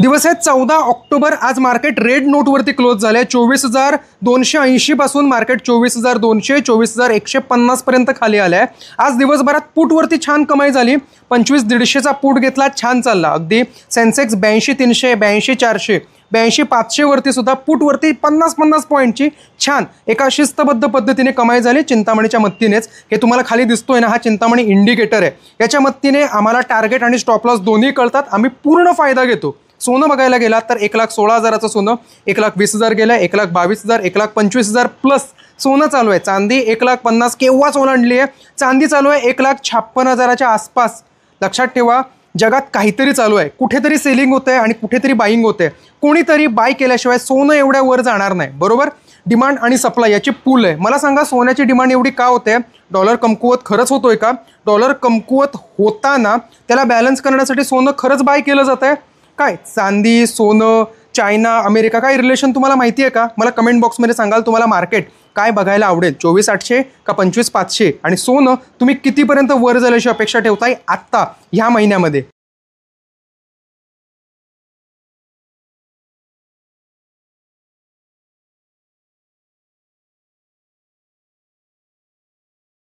दिवस आहे 14 ऑक्टोबर। आज मार्केट रेड नोटवरती क्लोज झाले। 24,280 पासून मार्केट 24,200 24,150 पर्यंत खाली आले आहे। आज दिवसभरात पुटवरती छान कमाई झाली। 25,150चा पुट घेतला, छान चालला अगदी। सेन्सेक्स 82,300 82,400 82,500 वरती सुद्धा पुटवरती 50-50 पॉईंटची छान एका शिस्तबद्ध पद्धतीने कमाई झाली चिंतामणीच्या मदतीनेच। हे तुम्हाला खाली दिसतोय ना, हा चिंतामणी इंडिकेटर आहे। याच्या मदतीने आम्हाला टार्गेट आणि स्टॉप लॉस दोन्ही कळतात, आम्ही पूर्ण फायदा घेतो। सोनं बघायला गेला तर 1,16,000चं सोनं 1,20,000 गेलं, 1,22,000 1,25,000 प्लस सोनं चालू आहे। चांदी 1,50,000 केव्हाच ओलांडली आहे। चांदी चालू आहे 1,56,000च्या आसपास। लक्षात ठेवा, जगात काहीतरी चालू आहे, कुठेतरी सेलिंग होत आहे आणि कुठेतरी बाईंग होते। कोणीतरी बाय केल्याशिवाय सोनं एवढ्या वर जाणार नाही, बरोबर। डिमांड आणि सप्लाय याची पूल आहे। मला सांगा, सोन्याची डिमांड एवढी का होते? डॉलर कमकुवत खरंच होतोय का? डॉलर कमकुवत होताना त्याला बॅलन्स करण्यासाठी सोनं खरंच बाय केलं जात आहे काय? चांदी, सोनं, चायना, अमेरिका काय रिलेशन तुम्हाला माहिती आहे का? मला कमेंट बॉक्समध्ये सांगाल तुम्हाला मार्केट काय बघायला आवडेल, 24,800 का 25,500? आणि सोनं तुम्ही कितीपर्यंत वर जायची अपेक्षा ठेवताय आत्ता ह्या महिन्यामध्ये?